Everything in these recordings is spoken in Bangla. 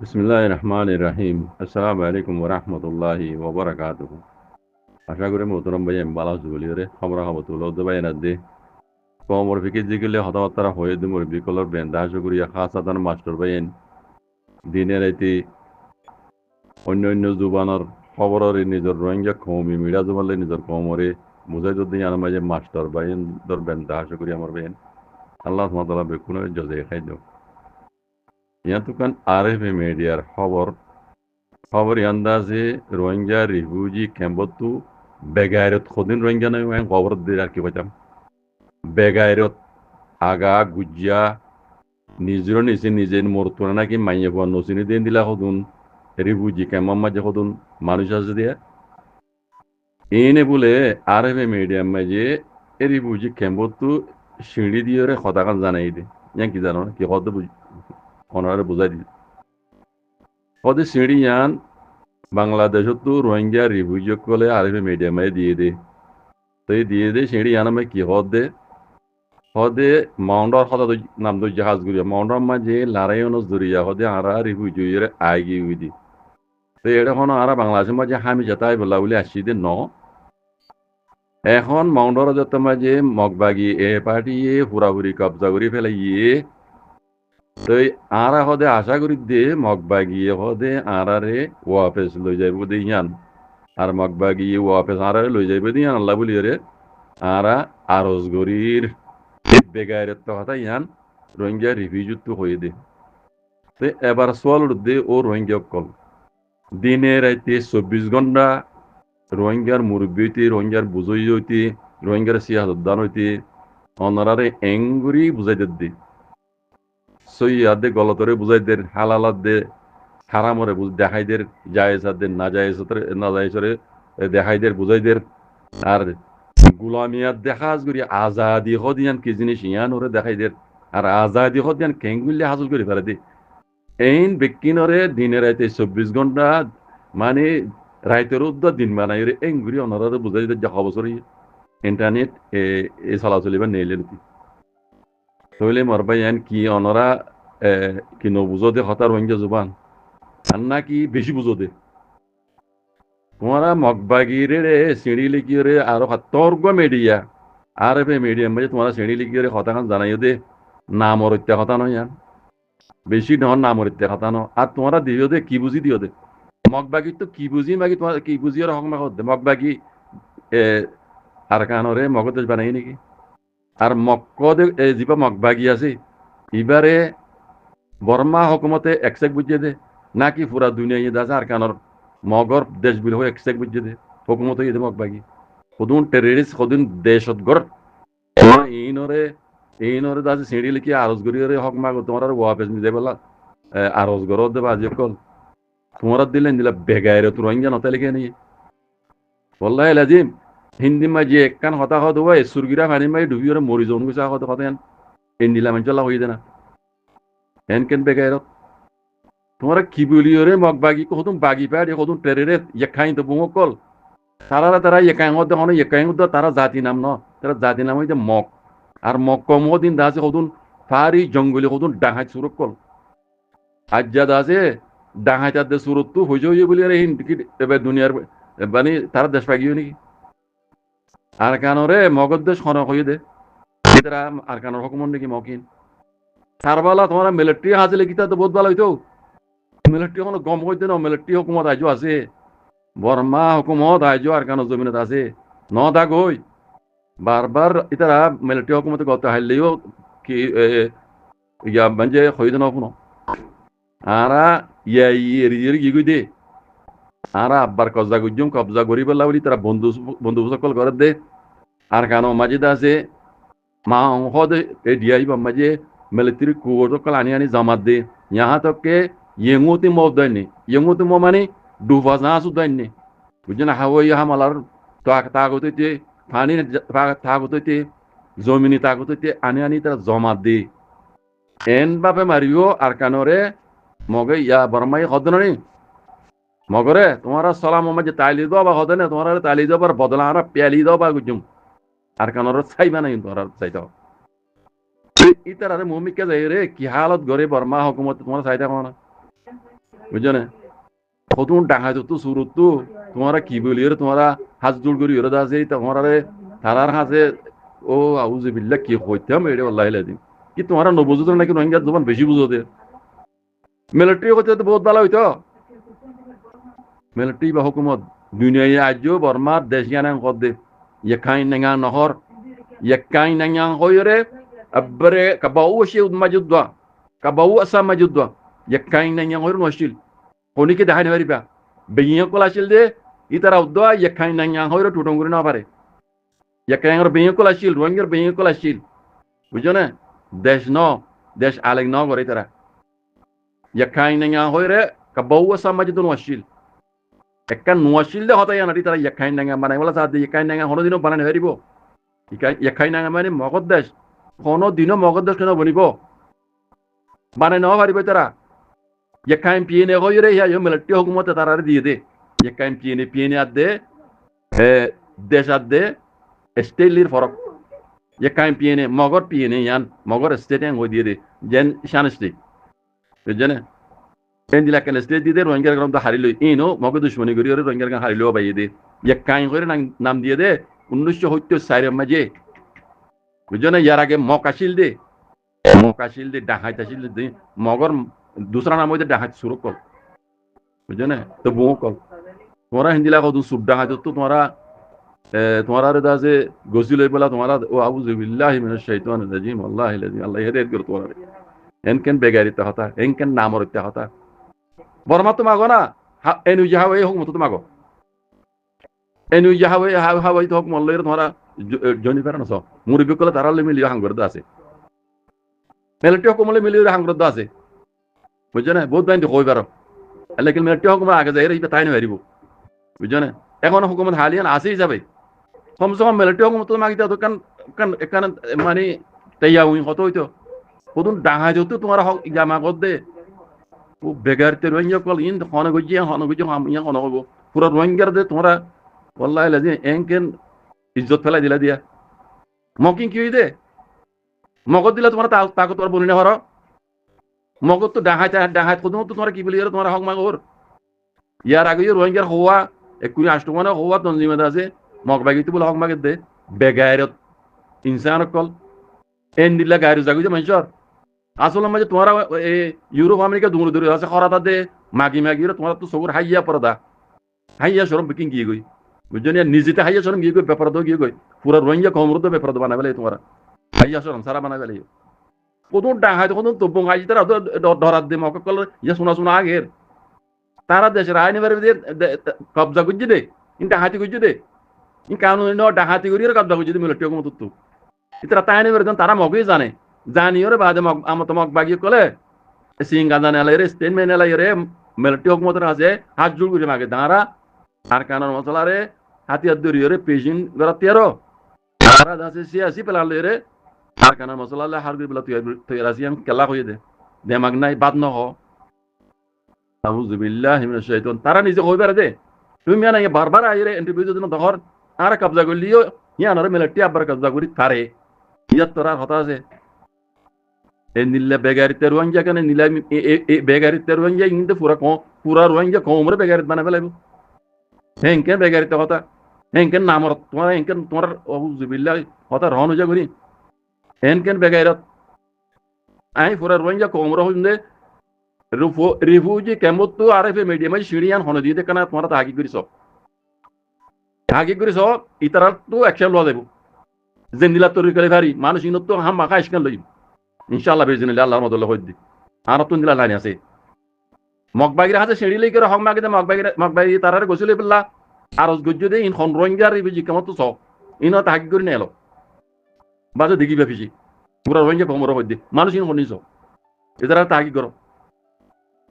বিসমিল্লাহির রহমানির রহিম। আসসালামু আলাইকুম ওয়া রাহমাতুল্লাহি ওয়া বারাকাতুহু। আশা করি মোহতরম ভাই আমি ভালো আছি বলি রে খবরা খবর তুলো দে ভাই না দে কমর ফিকে জিগলে হতাবার্তা হয়ে দে মোর বিকলর বেন দাহাজ করিয়া খাসাদান মাস্টার ভাইন দিনের রাইতে অন্য অন্য জুবানের খবরের নিজের রোহিঙ্গা কৌমি মিডিয়া জুবানলে নিজের কমরে বুঝাই যদি আনার মাঝে মাস্টার ভাইন দর বেন দাহাজ করি আমার বেন আল্লাহ সুবহানাহু ওয়া তাআলা বেকুনে জজে খাই দাও ইয়ান তুকান আরএফএ মিডিয়ার খবর আন্দাজে রোহিঙ্গা রিফিউজি ক্যাম্পতো বেগাইরত খদিন রোহিঙ্গা নয় ওয়ান খবর দিয়ে আর কি বলতাম বেগাইরত আগা গুজিয়া নিজের নিচে নিজে মরতো নাকি মাইয়ে হওয়া নচিনি দিন দিলা সদুন রিফিউজি ক্যাম্পের মাঝে সদুন মানুষ আছে দিয়া এনে বলে আর এফ মিডিয়াম মাঝে এই রিফিউজি ক্যাম্পতো সিঁড়ি দিয়ে সদাকান জানাই দে ইয়ান কি জানো কি হদ অনারে বুঝাই দি হদে সিঁড়ি ইয়ান বাংলাদেশতো রোহিঙ্গা রিফিউজি কলে আর এফ মিডিয়ামে দিয়ে দে তো এই দিয়ে দে সিঁড়ি ইয়ান আমি কি হদে মাউন্ডর হদা নাম দো জাহাজ গুরিয়া মাউন্ডর মাঝে লারাইনস দরিয়া হদে আরা রিফিউজি আইগি উইদি তো এটা এখন আরা বাংলাদেশের মাঝে হামি যেতাই বলা বলে আসছি দে ন এখন মাউন্ডর যত মাঝে মগবাগি এ পার্টি হুরাহুরি কবজা করি ফেলে তো আরা হদে আশা করি দে মগবাগি হদে আরারে ওয়াপেস লই যাইব দে ইয়ান আর মগবাগি ওয়াপেস আরারে লই যাইব দে ইয়ান আল্লাহ বলি রে আরা আরজ গরির বেগাইরের তো কথা ইয়ান রোহিঙ্গা রিফিউজি হয়ে দে তো এবার সোয়াল দে ও রোহিঙ্গা কল দিনে রাইতে 24 ঘন্টা রোহিঙ্গার মুরব্বী হইতে রোহিঙ্গার বুঝই হইতে রোহিঙ্গার সিয়াসদ্দান হইতে অনারারে এঙ্গুরি বুঝাই দে সৈয়াদ দে গলতরে বুঝাই দে হালালাদ দে হারামরে দেখাই দের জায়েজাদ দে না জায়েজরে দেখাই দের বুঝাই দের আর গুলামিয়াত দেখাজ করি আজাদি হদিয়ান কি জিনিস ইয়ান ওরে দেখাই দের আর আজাদি হদিয়ান কেঙ্গুলি হাসল করে ফেলে দে এইন বেকিনরে দিনে রাইতে 24 ঘন্টা মানে রাইতের উদ্দা দিন বানাই রে এঙ্গুরি অনারে বুঝাই দে যা বছর ইন্টারনেট এ চলাচলি বা নেইলে নীতি তাহলে মরবাই ইয়ান কি অনরা কি নবুঝো দে হতার রোহিঙ্গা জুবান আর নাকি বেশি বুঝো দে তোমারা মগবাগিরে রে সিঁড়ি লিখিয়ে রে আরো তর্গ মিডিয়া আর এফ মিডিয়াম মাঝে তোমারা সিঁড়ি লিখিয়ে রে হতাখান জানাইও দে নামর হত্যা কথা নয় ইয়ান বেশি নহন নামর হত্যা কথা ন আর তোমরা দিও দে কি বুঝি দিও দে মগবাগি তো কি বুঝি মাগি তোমার কি বুঝি আর হক মাগ দে মগবাগি এ আর কানরে মগদেশ বানাই নাকি আর মক্কদে যিবা মগবাগি আছে এবারে বর্মা হকুমতে একসেক বুঝিয়ে দে নাকি পুরা দুনিয়া ইয়ে দাস আর কানর মগর দেশ বিল হয়ে একসেক বুঝিয়ে দে হকুমত ইয়ে দে মগবাগি সদুন টেররিস্ট সদুন দেশত গড় এইনরে দাস সিঁড়ি লিখি আরজ গড়িয়ে হক মাগ তোমার আর ওয়াপেস নিজে বলা আরজ গড় দেবা আজি কল তোমার দিলেন দিলা বেগাইরে তো রোহিঙ্গা নতে লিখে নিয়ে বল্লাহ লাজিম হিন্দি মাঝে একখান হতা হত হয় সুরগিরা পানি মাই ডুবিয়ে মরি জন গুছা হত হতেন ইন্দিলা মাঞ্চলা হয়ে দে না হেন কেন বেগাইরত তোমার কি বলিও রে মগ বাগি কতুম বাগি পায় কতুম টেরেরে ইয়েখাই তো বুমক কল তারা ইয়েকাই হতে হন ইয়েকাই তারা জাতি নাম ন তারা জাতি নাম হইতে মগ আর মগ কম দিন দাসে কতুন ফারি জঙ্গলি কতুন ডাঙাই সুরক কল আজ্জা দাসে ডাঙাই তার দে সুরত তো হয়ে বলি আরে হিন এবার দুনিয়ার মানে তারা দেশ পাগিও নাকি আর কানরে মগর দেশ খনক হয়ে দে তারা আর কানোর হকুমন নাকি মকিন সারবালা তোমার মিলিটারি হাজিলে কিতা তো বহুত ভালো হইতো মিলিটারি কোনো গম হইতে না মিলিটারি হুকুমত আইজো আছে বর্মা হুকুমত আইজো আর কানো জমিনত আছে ন দাগ হই বারবার ইতারা মিলিটারি হুকুমতে গত হাইলেও কি ইয়া মানে হইতে না কোনো আরা ইয়ে কি দে আরা আব্বার কবজা করি বললা বলি তারা বন্ধু সকল করে দে আর কানো মাঝে আছে মা হদে এ ডিআই বা মাঝে মিলিটারি কোর্ট সকল আনি জমাত দে यहाँ तक के येंगोती मो दन्ने येंगोती मो माने डुफा जासु दन्ने बुझना हावई हामालार तागोते ते पानी तागोते ते जमिनी तागोते ते आनी तारा जमा दे एन बापे मारियो আর কানরে মগে ইয়া বর্মাই হদননি মগরে তোমারা সালাম মাঝে তাইলি দাও বা হদনে তোমারা তাইলি দাও আর বদলা আর পেলি দাও বা গুজুম আর কানরে চাইবা নাই তোমারা চাইতাও ইতারে মুমিকে যাই রে কি হালত গরে বর্মা হুকুমত তোমার চাইতা কোনা বুঝছো না কতক্ষণ ডাঙায় তো সুরত তো তোমারা কি বলি রে তোমারা হাত জোড় করি ওরা আছে তোমারা তারার হাতে ও আউযু বিল্লাহ কি হইতাম এটা আল্লাহ লাদিন কি তোমারা নবুঝো নাকি রোহিঙ্গা জবান বেশি বুঝো দে মিলিটারি হতে তো বহুত ভালো হইতো মিলিটারি বা হুকুমত দুনিয়ায় আজও বর্মার দেশ জ্ঞান কর দে ইয়াকাই নাঙ্গা নহর ইয়াকাই নাঙ্গা হইরে আব্বারে কাবাউ শে মাজুদ্দা কাবাউ আসা মাজুদ্দা ইয়াকাই নাঙ্গা হইর নশিল কোনিকে দেখাই নারিবা বেগিয়া কলা ছিল দে ইতারা উদ্দা ইয়াকাই নাঙ্গা হইর টুটং করে না পারে ইয়াকাই আর বেগিয়া কলা ছিল রোহিঙ্গার বেগিয়া কলা ছিল বুঝছো না দেশ আলেক ন করে তারা ইয়াকাই নাঙ্গা হইরে কাবাউ আসা মাজুদ্দা নশিল একখান নোয়াশিল দে হতাই আনাটি তারা ইয়াকাই নাঙ্গা বানাই বলা সাথে ইয়াকাই নাঙ্গা হনো দিনও বানাই হারিব ইয়াকাই নাঙ্গা মানে মগধ দেশ হনো দিনও মগধ দেশ কেন বনিব বানাই নেওয়া পারিব তারা ইয়াকাই পিএনএ হইরে ইয়া মিলিটারি হুকুমতে তারা দিয়ে দে ইয়াকাই পিএনএ আদ দে দেশ আদ দে স্টেটলির ফরক ইয়াকাই পিএনএ মগর পিএনএ ইয়ান মগর স্টেট হই দিয়ে দে যেন শান স্টেট বুঝছেন দিলা কেন স্টেট দিয়ে দে রোহিঙ্গার গ্রাম তো হারিল ইনো মগর দুশ্মনী করি রোহিঙ্গার গ্রাম হারিলেও বাইয়ে দে ইয়াকাই করে নাম দিয়ে দে 1974 মাঝে বুঝছো না ইয়ার আগে মকাশিল দে ডাহাইতাশিল দে মগর दूसरा नाम होता डाहात सुरु कल बुझे ना तो वो कल तुम्हारा हिंदी लागा तो सुब डाहात तो तुम्हारा रदा से गोसिल बोला तुम्हारा वो आऊज़ु बिल्लाहि मिनश शैतानिर रजीम अल्लाह हिदायत कर तुम्हारा इनकन बेगारिता होता इनकन नामरिता होता बरमा तो मागो ना एनु जहावे हुकम तो मागो एनु जहावे हावे तो हुकम अल्लाह तुम्हारा जनी पर ना सो मुरबी कल तारा ले मिलियो हांगरदा আছে मिलिटारी हुकम ले मिलियो हांगरदा আছে বুঝছো না বহুত বাইন কই পারো লেকিন মিলিটারি হুকুমত আগে যাই রে তাই না পারিব বুঝছো না এখন হুকুমত হালিয়ান আসেই যাবে কমসে কম মিলিটারি হুকুমত মাগিতা তো কান এখান মানে তাইয়া উই কত হইতো কতন ডাঙা যত তোমার হক জামা কর দে ও বেগারতে রোহিঙ্গা কল ইন হন গজিয়া ইয়া হন হবো পুরো রোহিঙ্গার দে তোমরা ওয়াল্লাহি লাজি এনকেন ইজ্জত ফেলা দিলা দিয়া মকিং কি দে মগজ দিলা তোমরা তাকত তোর বলি না হর মগজ তো ডাহাত কত তো তোমার কি বলি তোমার হক মাগর ইয়ার আগে রোহিঙ্গার হওয়া একুনি আষ্টমানে হওয়া তনজিমে আছে মগ বাগিতে বলে হক মাগে দে বেগায়রত ইনসান কল এন দিলা গায়র জাগুজে মানুষর আসলে মাঝে তোমার ইউরোপ আমেরিকা দূর দূর আছে খরাতা দে মাগি তোমার তো সবর হাইয়া পরদা হাইয়া সরম বিকিং গিয়ে গই বুঝছেন নিজেতে হাইয়া সরম গিয়ে গই ব্যাপার তো গিয়ে গই পুরা রোহিঙ্গা কমরত ব্যাপার তো বানাবে তোমার হাইয়া সরম সারা বানাবে কত ডাহাই কত তবং আজ তারা ধরাত দে মক কল ইয়া শোনা আগের তারা দেশের আইনে বারে কবজা করছে দে ইন ডাহাতি করছে দে ইন কানুন ডাহাতি করি কবজা করছে দে মিলিটারি হুকুমত তো ইতারা তাইনে বারে তারা মগই জানিওরে বাদে আমত মক বাগিয়ে কলে সিঙ্গা জানে আলাই রে স্টেন মেনে আলাই রে মিলিটারি হুকুমতের আছে হাত জোড় করে মাগে দাঁড়া আর কানুন মশলা রে হাতিয়ার দরিয়ে রে পেশিন বেড়াতিয়ারো তারা আছে সিয়াসি পেলালে রে আর কানুন মশলা হার করে বেলা তুই রাজিয়াম কেলা হয়ে দে দেমাগ নাই বাদ ন হ আউযু বিল্লাহি মিনাশ শাইতান তারা নিজে কই পারে দে তুমি না বারবার আইরে ইন্টারভিউ দিন দহর আর কবজা করলিও ইয়ানরে মিলিটারি আবার কবজা করি পারে ইয়াত তোরা কথা আছে নিল্লা বেগারিতে রোহিঙ্গা কেন নিলা বেগারিতে রোহিঙ্গা কিন্তু পুরা রোহিঙ্গা কমরে বেগারিত বানাবে লাগবে হেনকেন বেগারিতে কথা হেনকেন নামর তোমার হেনকেন তোমার আউযু বিল্লাহি কথা রহন যা করি হেনকেন বেগারিত আই পুরা রোহিঙ্গা কমরে হইন্দে রিফিউজি কেমত তো আরএফ মিডিয়াম সিরিয়ান হন দিয়ে কেন তোমরা তাগি করিস ইতারা তো অ্যাকশন লওয়া যাবো জেন্দিলা তৈরি করে ভারি মানুষ ইনত তো হাম মাখা ইসকান লইব ইনশাআল্লাহ বেজিনিল্লাহ আল্লাহর মদল্লা হইদি আর তো দিলা লাইন আছে মগবাগির হাতে সিঁড়ি লই করে হক মাগিতে মগবাগি তারার গছলে বললা আর গজ্জু দে ইন খন রোহিঙ্গা রিফিউজি কেমত তো ইন তাগি করে নেলো বাজে দেখি বেফিজি পুরা রোহিঙ্গা কমর হইদি মানুষ ইন হনিস এদারা তাগি করো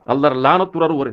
আল্লাহর লানত পুরার উপরে